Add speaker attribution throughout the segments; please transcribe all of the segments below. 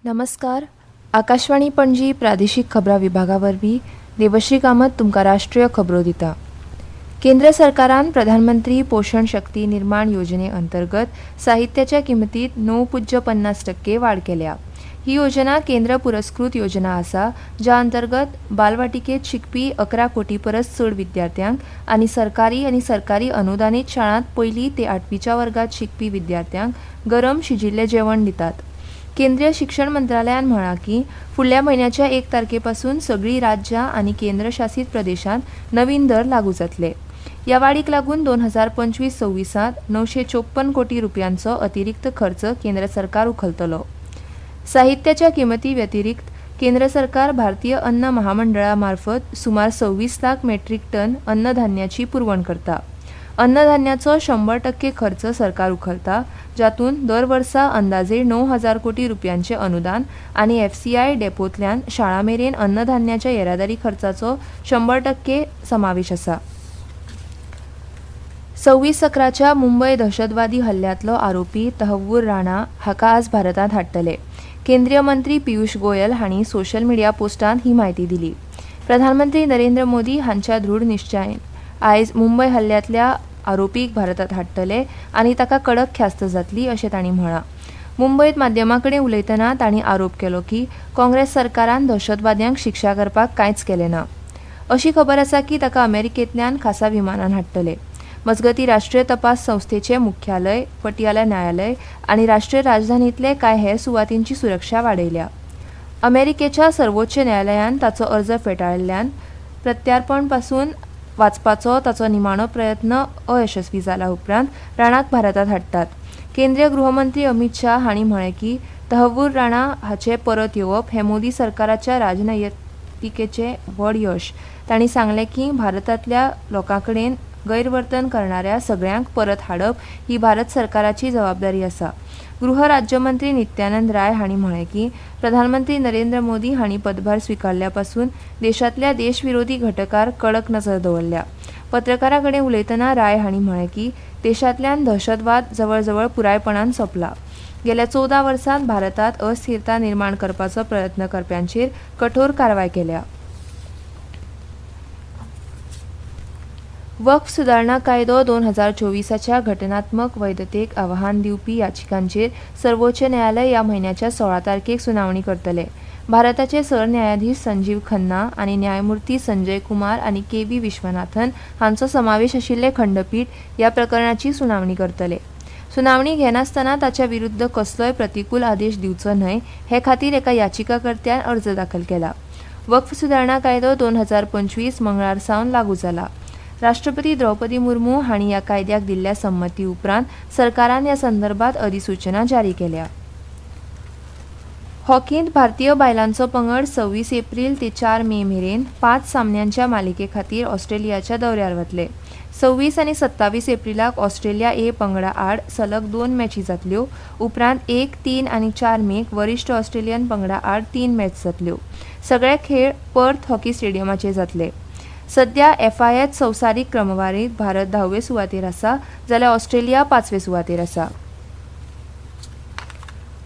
Speaker 1: नमस्कार. आकाशवाणी पणजी प्रादेशीक खबरां विभागावरवीं देवश्री कामत तुमकां राष्ट्रीय खबरो दिता. केंद्र सरकारान प्रधानमंत्री पोषण शक्ती निर्माण योजने अंतर्गत साहित्याच्या किंमतीत 9.50% वाढ केल्या. ही योजना केंद्र पुरस्कृत योजना आसा, ज्या अंतर्गत बालवाटिकेत शिकपी 11 कोटी परस चड विद्यार्थ्यांक आनी सरकारी अनुदानीत शाळांत 1ली ते 8वीच्या वर्गात शिकपी विद्यार्थ्यांक गरम शिजिल्लें जेवण दितात. केंद्रीय शिक्षण मंत्रालयान म्हळां की फुडल्या म्हयन्याच्या 1 तारखेपासून सगळीं राज्यां आनी केंद्रशासीत प्रदेशांत नवीन दर लागू जातले. ह्या वाडीक लागून 2025-26 954 कोटी रुपयांचो अतिरिक्त खर्च केंद्र सरकार उखलतलो. साहित्याच्या किंमती व्यतिरिक्त केंद्र सरकार भारतीय अन्न महामंडळा मार्फत सुमार 26 लाख मेट्रीक टन अन्नधान्याची पुरवण करता. अन्नधान्याचो 100% खर्च सरकार उखलता, जातून दर वर्सा अंदाजे 9,000 कोटी रुपयांचे अनुदान आनी FCI डेपोंतल्यान शाळा मेरेन अन्नधान्याच्या येरादारी खर्चाचो 100% समावेश आसा. 26/11च्या मुंबय दहशतवादी हल्ल्यांतलो आरोपी तहव्वूर राणा हाका आज भारतांत हाडटले. केंद्रीय मंत्री पियुष गोयल हांणी सोशल मिडिया पोस्टांत ही म्हायती दिली. प्रधानमंत्री नरेंद्र मोदी हांच्या दृढ निश्चयान आयज मुंबय हल्ल्यांतल्या आरोपीक भारतांत हाडटले आनी ताका कडक ख्यास्त जातली अशें तांणी म्हळां. मुंबयत माध्यमां कडेन उलयतना तांणी आरोप केलो की काँग्रेस सरकारान दहशतवाद्यांक शिक्षा करपाक कांयच केलें ना. अशी खबर आसा की ताका अमेरिकेंतल्यान खासा विमानान हाडटले. मजगतीं राष्ट्रीय तपास संस्थेचे मुख्यालय, पटियाला न्यायालय आनी राष्ट्रीय राजधानींतले कांय हेर सुवातींची सुरक्षा वाडयल्या. अमेरिकेच्या सर्वोच्च न्यायालयान ताचो अर्ज फेटाळिल्ल्यान प्रत्यार्पण पासून वाचपाचो ताचो निमाणो प्रयत्न अयशस्वी जाला उपरांत राणाक भारतांत हाडटात. केंद्रीय गृहमंत्री अमित शाह हांणी म्हळें की तहव्वूर राणा हाचें परत येवप हें मोदी सरकाराच्या राजनैतिकेचें व्हड यश. तांणी सांगलें की भारतांतल्या लोकां कडेन गैरवर्तन करणाऱ्या सगळ्यांक परत हाडप ही भारत सरकाराची जबाबदारी आसा. गृह राज्यमंत्री नित्यानंद राय हांणी म्हळें की प्रधानमंत्री नरेंद्र मोदी हांणी पदभार स्विकारल्या पासून देशांतल्या देशविरोधी घटकांर कडक नजर दवरल्या. पत्रकारां कडेन उलयतना राय हांणी म्हळें की देशांतल्यान दहशतवाद जवळ पुरायपणान सोंपला. गेल्या 14 वर्सांत भारतांत अस्थिरता निर्माण करपाचो प्रयत्न करप्यांचेर कठोर कारवाय केल्या. वक्फ सुदारणा कायदो 2024च्या घटनात्मक वैधतेक आव्हान दिवपी याचिकांचेर सर्वोच्च न्यायालय ह्या म्हयन्याच्या 16 तारखेक सुनावणी करतले. भारताचे सरन्यायाधीश संजीव खन्ना आनी न्यायमूर्ती संजय कुमार आनी KV विश्वनाथन हांचो समावेश आशिल्ले खंडपीठ ह्या प्रकरणाची सुनावणी करतले. सुनावणी घेनासतना ताच्या विरुद्ध कसलोय प्रतिकूल आदेश दिवचो न्हय हे खातीर एका याचिकाकर्त्यान अर्ज दाखल केला. वक्फ सुदारणा कायदो 2025 मंगळार सावन लागू जाला. राष्ट्रपती द्रौपदी मुर्मू हांणी ह्या कायद्याक दिल्ल्या संमती उपरांत सरकारान ह्या संदर्भात अधिसूचना जारी केल्या. हॉकींत भारतीय बायलांचो पंगड 26 एप्रील ते 4 मे मेरेन 5 सामन्यांच्या मालिके खातीर ऑस्ट्रेलियाच्या दौऱ्यार वतले. 26 आनी 27 एप्रिलाक ऑस्ट्रेलिया A पंगडा आड सलग 2 मॅची जातल्यो. उपरांत 1, 3 आनी 4 मेक वरिश्ठ ऑस्ट्रेलियन पंगडा आड 3 मॅच जातल्यो. सगळे खेळ पर्थ हॉकी स्टेडियमाचेर जातले. सध्या FIH संवसारीक क्रमवारीत भारत 10वे सुवातेर आसा, जाल्यार ऑस्ट्रेलिया 5वे सुवातेर आसा.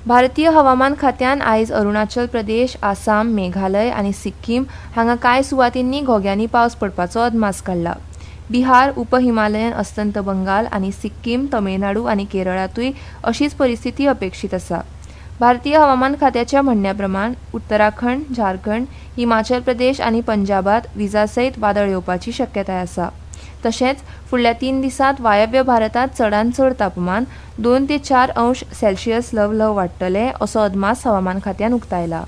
Speaker 1: भारतीय हवामान खात्यान आयज अरुणाचल प्रदेश, आसाम, मेघालय आनी सिक्कीम हांगा कांय सुवातींनी घोग्यांनी पावस पडपाचो अदमास काडला. बिहार, उपहिमालयन अस्तंत बंगाल आनी सिक्कीम, तमिळनाडू आनी केरळातूय अशीच परिस्थिती अपेक्षीत आसा. भारतीय हवामान खात्याच्या म्हणण्या प्रमाण उत्तराखंड, झारखंड, हिमाचल प्रदेश आनी पंजाबात विजासयत वादळ येवपाची शक्यताय आसा. तशेंच फुडल्या 3 दिसांत वायव्य भारतांत चडांत चड तापमान 2 ते 4 अंश सेल्सियस ल्हव वाडटलें असो अदमास हवामान खात्यान उक्तायला.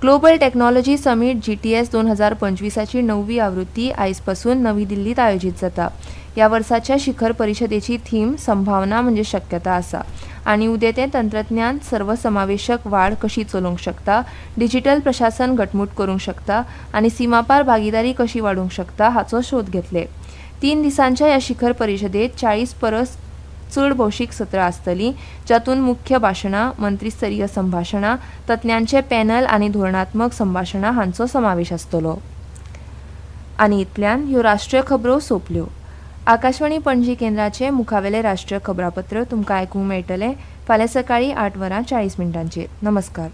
Speaker 1: ग्लोबल टेक्नॉलॉजी समीट GTS 2025ची 9वी आवृत्ती आयज पासून नवी दिल्लीत आयोजीत जाता. ह्या वर्साच्या शिखर परिशदेची थीम संभावना म्हणजे शक्यता आसा आनी उदेतें तंत्रज्ञान सर्वसमावेशक वाड कशी चलोवंक शकता, डिजिटल प्रशासन घटमूट करूंक शकता आनी सीमापार भागीदारी कशी वाडूंक शकता हाचो शोध घेतले. 3 दिसांच्या ह्या शिखर परिशदेत 40 परस चड भौशीक सत्रां आसतलीं, जातूंत मुख्य भाशणां, मंत्रीस्तरीय संभाशणां, तज्ञांचे पॅनल आनी धोरणात्मक संभाशणां हांचो समावेश आसतलो. आनी इतल्यान ह्यो राष्ट्रीय खबरो सोंपल्यो. आकाशवाणी पणजी केंद्राचे मुखावेले राष्ट्रीय खबरापत्र तुमकां आयकूंक मेळटलें फाल्यां सकाळीं 8:40 नमस्कार.